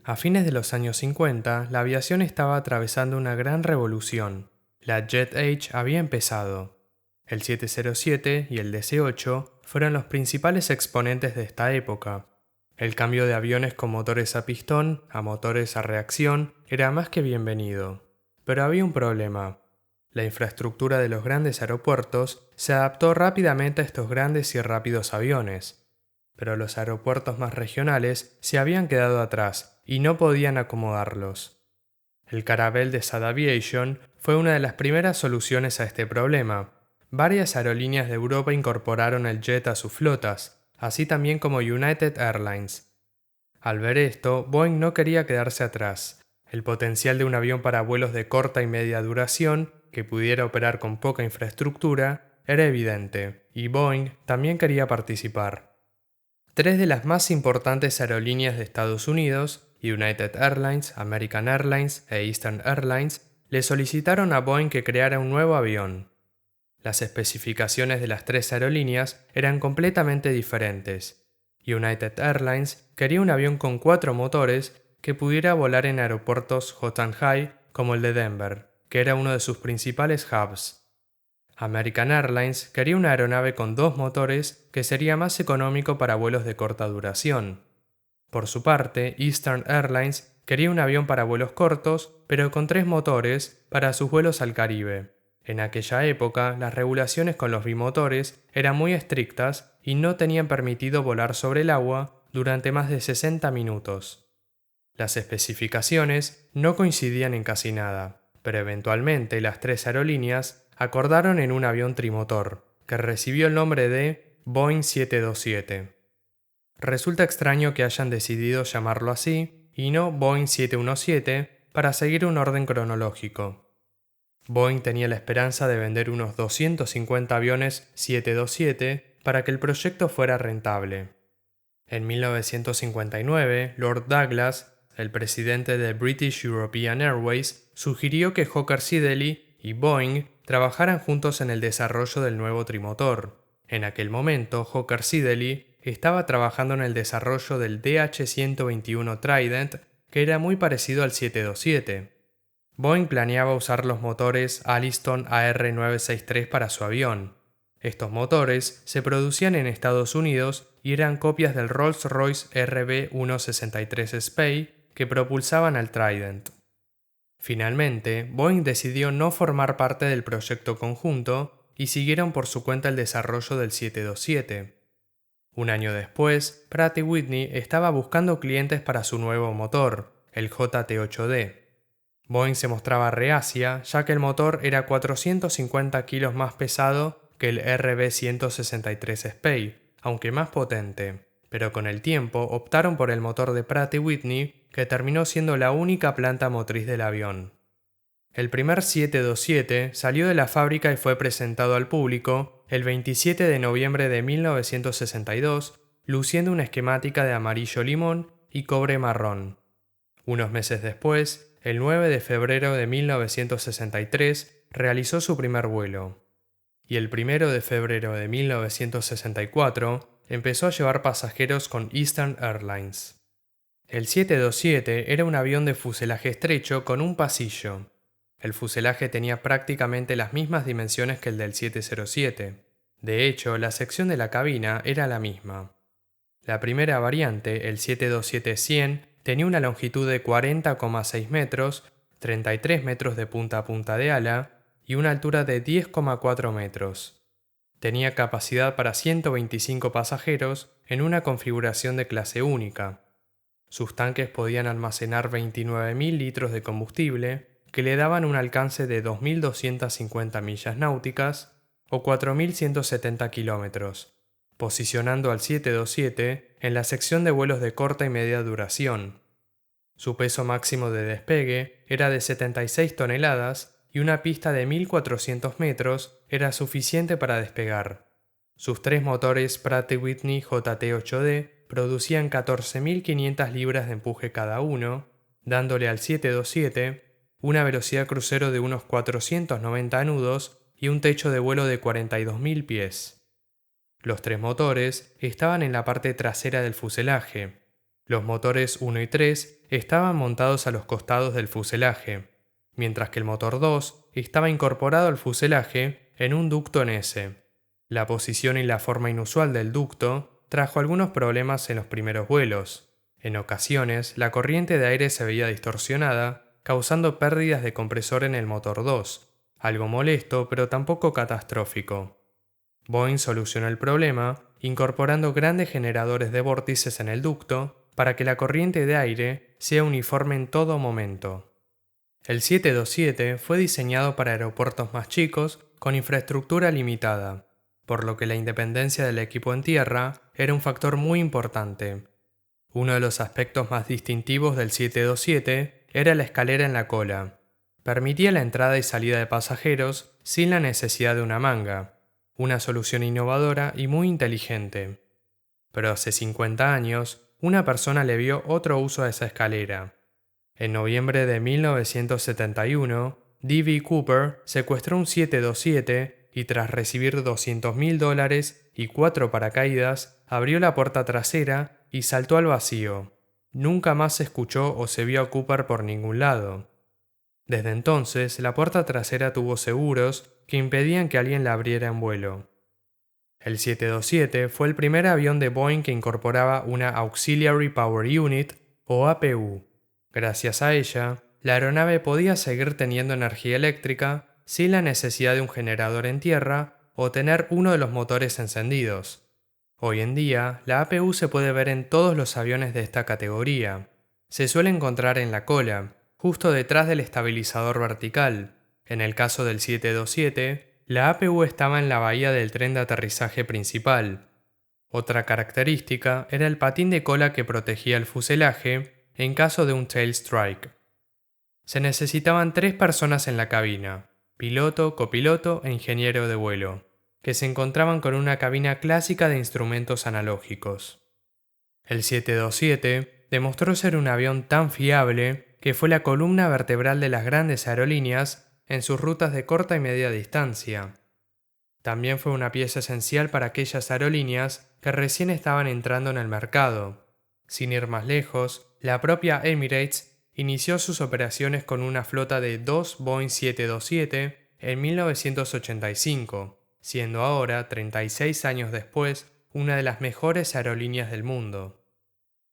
A fines de los años 50, la aviación estaba atravesando una gran revolución. La Jet Age había empezado. El 707 y el DC-8 fueron los principales exponentes de esta época. El cambio de aviones con motores a pistón a motores a reacción era más que bienvenido. Pero había un problema. La infraestructura de los grandes aeropuertos se adaptó rápidamente a estos grandes y rápidos aviones. Pero los aeropuertos más regionales se habían quedado atrás y no podían acomodarlos. El Caravelle de Sad Aviation fue una de las primeras soluciones a este problema. Varias aerolíneas de Europa incorporaron el jet a sus flotas, así también como United Airlines. Al ver esto, Boeing no quería quedarse atrás. El potencial de un avión para vuelos de corta y media duración, que pudiera operar con poca infraestructura, era evidente, y Boeing también quería participar. Tres de las más importantes aerolíneas de Estados Unidos, United Airlines, American Airlines e Eastern Airlines, le solicitaron a Boeing que creara un nuevo avión. Las especificaciones de las tres aerolíneas eran completamente diferentes. United Airlines quería un avión con 4 motores que pudiera volar en aeropuertos hot and high como el de Denver, que era uno de sus principales hubs. American Airlines quería una aeronave con 2 motores que sería más económico para vuelos de corta duración. Por su parte, Eastern Airlines quería un avión para vuelos cortos, pero con 3 motores para sus vuelos al Caribe. En aquella época, las regulaciones con los bimotores eran muy estrictas y no tenían permitido volar sobre el agua durante más de 60 minutos. Las especificaciones no coincidían en casi nada, pero eventualmente las tres aerolíneas acordaron en un avión trimotor, que recibió el nombre de Boeing 727. Resulta extraño que hayan decidido llamarlo así y no Boeing 717 para seguir un orden cronológico. Boeing tenía la esperanza de vender unos 250 aviones 727 para que el proyecto fuera rentable. En 1959, Lord Douglas, el presidente de British European Airways, sugirió que Hawker Siddeley y Boeing trabajaran juntos en el desarrollo del nuevo trimotor. En aquel momento, Hawker Siddeley estaba trabajando en el desarrollo del DH-121 Trident, que era muy parecido al 727. Boeing planeaba usar los motores Alliston AR963 para su avión. Estos motores se producían en Estados Unidos y eran copias del Rolls-Royce RB163 Spey que propulsaban al Trident. Finalmente, Boeing decidió no formar parte del proyecto conjunto y siguieron por su cuenta el desarrollo del 727. Un año después, Pratt & Whitney estaba buscando clientes para su nuevo motor, el JT8D. Boeing se mostraba reacia, ya que el motor era 450 kilos más pesado que el RB163 Spey, aunque más potente, pero con el tiempo optaron por el motor de Pratt & Whitney, que terminó siendo la única planta motriz del avión. El primer 727 salió de la fábrica y fue presentado al público el 27 de noviembre de 1962, luciendo una esquemática de amarillo limón y cobre marrón. Unos meses después, el 9 de febrero de 1963, realizó su primer vuelo. Y el 1 de febrero de 1964, empezó a llevar pasajeros con Eastern Airlines. El 727 era un avión de fuselaje estrecho con un pasillo. El fuselaje tenía prácticamente las mismas dimensiones que el del 707. De hecho, la sección de la cabina era la misma. La primera variante, el 727-100, tenía una longitud de 40,6 metros, 33 metros de punta a punta de ala y una altura de 10,4 metros. Tenía capacidad para 125 pasajeros en una configuración de clase única. Sus tanques podían almacenar 29.000 litros de combustible, que le daban un alcance de 2.250 millas náuticas o 4.170 kilómetros, posicionando al 727 en la sección de vuelos de corta y media duración. Su peso máximo de despegue era de 76 toneladas y una pista de 1.400 metros era suficiente para despegar. Sus 3 motores Pratt & Whitney JT8D producían 14.500 libras de empuje cada uno, dándole al 727 una velocidad crucero de unos 490 nudos y un techo de vuelo de 42.000 pies. Los 3 motores estaban en la parte trasera del fuselaje. Los motores 1 y 3 estaban montados a los costados del fuselaje, mientras que el motor 2 estaba incorporado al fuselaje en un ducto en S. La posición y la forma inusual del ducto trajo algunos problemas en los primeros vuelos. En ocasiones, la corriente de aire se veía distorsionada, causando pérdidas de compresor en el motor 2, algo molesto pero tampoco catastrófico. Boeing solucionó el problema incorporando grandes generadores de vórtices en el ducto para que la corriente de aire sea uniforme en todo momento. El 727 fue diseñado para aeropuertos más chicos con infraestructura limitada, por lo que la independencia del equipo en tierra era un factor muy importante. Uno de los aspectos más distintivos del 727 era la escalera en la cola. Permitía la entrada y salida de pasajeros sin la necesidad de una manga, una solución innovadora y muy inteligente. Pero hace 50 años, una persona le vio otro uso a esa escalera. En noviembre de 1971, D.B. Cooper secuestró un 727 y tras recibir $200.000 y 4 paracaídas, abrió la puerta trasera y saltó al vacío. Nunca más se escuchó o se vio a Cooper por ningún lado. Desde entonces, la puerta trasera tuvo seguros que impedían que alguien la abriera en vuelo. El 727 fue el primer avión de Boeing que incorporaba una Auxiliary Power Unit o APU. Gracias a ella, la aeronave podía seguir teniendo energía eléctrica sin la necesidad de un generador en tierra o tener uno de los motores encendidos. Hoy en día, la APU se puede ver en todos los aviones de esta categoría. Se suele encontrar en la cola, justo detrás del estabilizador vertical. En el caso del 727, la APU estaba en la bahía del tren de aterrizaje principal. Otra característica era el patín de cola que protegía el fuselaje en caso de un tail strike. Se necesitaban 3 personas en la cabina, piloto, copiloto e ingeniero de vuelo, que se encontraban con una cabina clásica de instrumentos analógicos. El 727 demostró ser un avión tan fiable que fue la columna vertebral de las grandes aerolíneas en sus rutas de corta y media distancia. También fue una pieza esencial para aquellas aerolíneas que recién estaban entrando en el mercado. Sin ir más lejos, la propia Emirates inició sus operaciones con una flota de 2 Boeing 727 en 1985, siendo ahora, 36 años después, una de las mejores aerolíneas del mundo.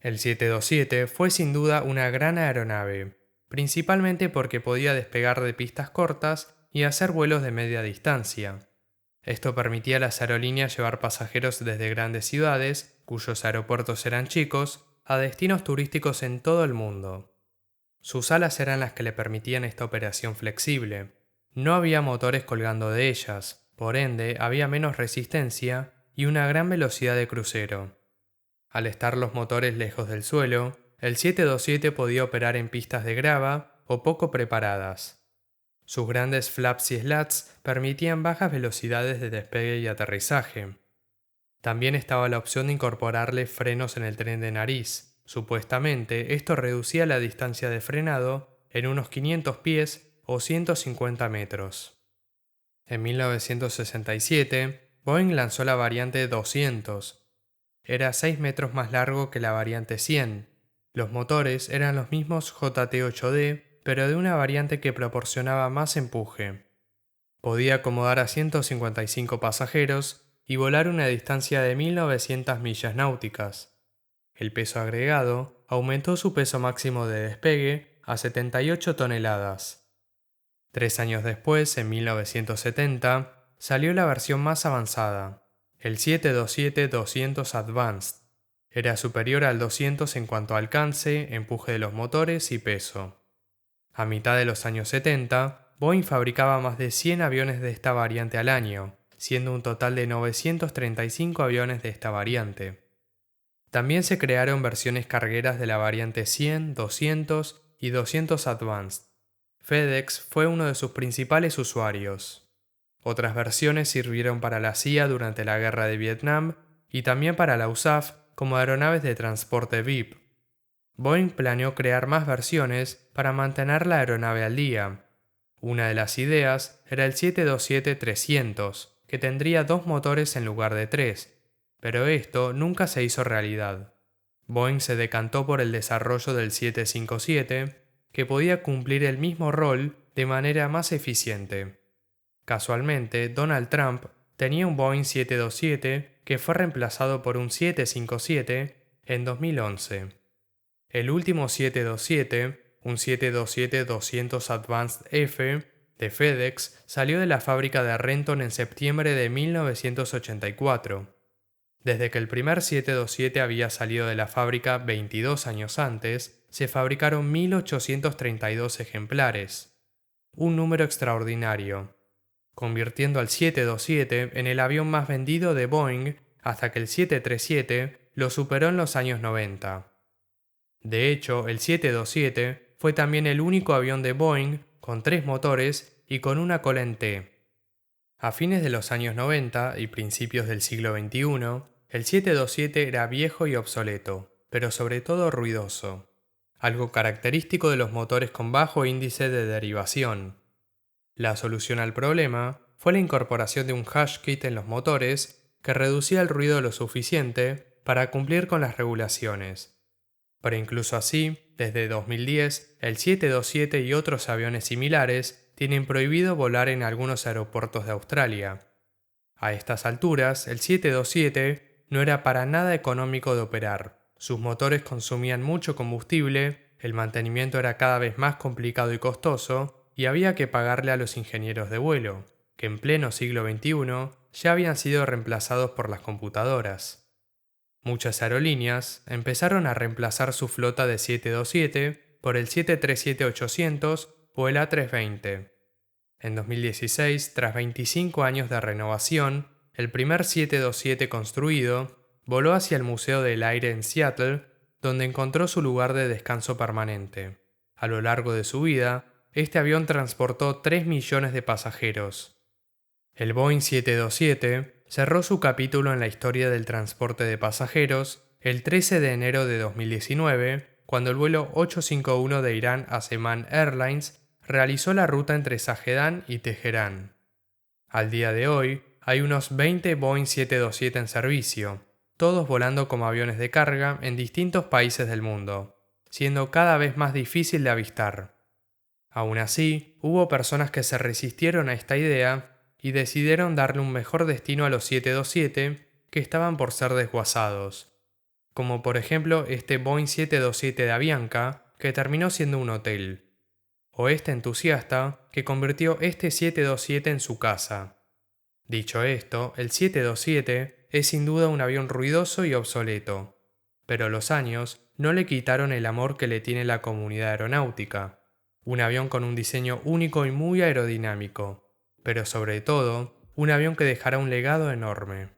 El 727 fue sin duda una gran aeronave, principalmente porque podía despegar de pistas cortas y hacer vuelos de media distancia. Esto permitía a las aerolíneas llevar pasajeros desde grandes ciudades, cuyos aeropuertos eran chicos, a destinos turísticos en todo el mundo. Sus alas eran las que le permitían esta operación flexible. No había motores colgando de ellas, por ende había menos resistencia y una gran velocidad de crucero. Al estar los motores lejos del suelo, el 727 podía operar en pistas de grava o poco preparadas. Sus grandes flaps y slats permitían bajas velocidades de despegue y aterrizaje. También estaba la opción de incorporarle frenos en el tren de nariz. Supuestamente, esto reducía la distancia de frenado en unos 500 pies o 150 metros. En 1967, Boeing lanzó la variante 200. Era 6 metros más largo que la variante 100. Los motores eran los mismos JT8D, pero de una variante que proporcionaba más empuje. Podía acomodar a 155 pasajeros y volar una distancia de 1900 millas náuticas. El peso agregado aumentó su peso máximo de despegue a 78 toneladas. 3 años después, en 1970, salió la versión más avanzada, el 727-200 Advanced. Era superior al 200 en cuanto a alcance, empuje de los motores y peso. A mitad de los años 70, Boeing fabricaba más de 100 aviones de esta variante al año, siendo un total de 935 aviones de esta variante. También se crearon versiones cargueras de la variante 100, 200 y 200 Advanced. FedEx fue uno de sus principales usuarios. Otras versiones sirvieron para la CIA durante la Guerra de Vietnam y también para la USAF como aeronaves de transporte VIP. Boeing planeó crear más versiones para mantener la aeronave al día. Una de las ideas era el 727-300, que tendría 2 motores en lugar de 3, pero esto nunca se hizo realidad. Boeing se decantó por el desarrollo del 757, que podía cumplir el mismo rol de manera más eficiente. Casualmente, Donald Trump tenía un Boeing 727 que fue reemplazado por un 757 en 2011. El último 727, un 727-200 Advanced F de FedEx, salió de la fábrica de Renton en septiembre de 1984. Desde que el primer 727 había salido de la fábrica 22 años antes, se fabricaron 1.832 ejemplares, un número extraordinario, convirtiendo al 727 en el avión más vendido de Boeing hasta que el 737 lo superó en los años 90. De hecho, el 727 fue también el único avión de Boeing con 3 motores y con una cola en T. A fines de los años 90 y principios del siglo XXI, el 727 era viejo y obsoleto, pero sobre todo ruidoso, algo característico de los motores con bajo índice de derivación. La solución al problema fue la incorporación de un hush kit en los motores que reducía el ruido lo suficiente para cumplir con las regulaciones. Pero incluso así, desde 2010, el 727 y otros aviones similares tienen prohibido volar en algunos aeropuertos de Australia. A estas alturas, el 727 no era para nada económico de operar. Sus motores consumían mucho combustible, el mantenimiento era cada vez más complicado y costoso, y había que pagarle a los ingenieros de vuelo, que en pleno siglo XXI ya habían sido reemplazados por las computadoras. Muchas aerolíneas empezaron a reemplazar su flota de 727 por el 737-800 o el A320. En 2016, tras 25 años de renovación, el primer 727 construido voló hacia el Museo del Aire en Seattle, donde encontró su lugar de descanso permanente. A lo largo de su vida, este avión transportó 3 millones de pasajeros. El Boeing 727 cerró su capítulo en la historia del transporte de pasajeros el 13 de enero de 2019, cuando el vuelo 851 de Irán Aseman Airlines realizó la ruta entre Sajedán y Teherán. Al día de hoy, hay unos 20 Boeing 727 en servicio, todos volando como aviones de carga en distintos países del mundo, siendo cada vez más difícil de avistar. Aún así, hubo personas que se resistieron a esta idea y decidieron darle un mejor destino a los 727 que estaban por ser desguazados, como por ejemplo este Boeing 727 de Avianca, que terminó siendo un hotel, o este entusiasta que convirtió este 727 en su casa. Dicho esto, el 727 es sin duda un avión ruidoso y obsoleto, pero los años no le quitaron el amor que le tiene la comunidad aeronáutica. Un avión con un diseño único y muy aerodinámico, pero sobre todo, un avión que dejará un legado enorme.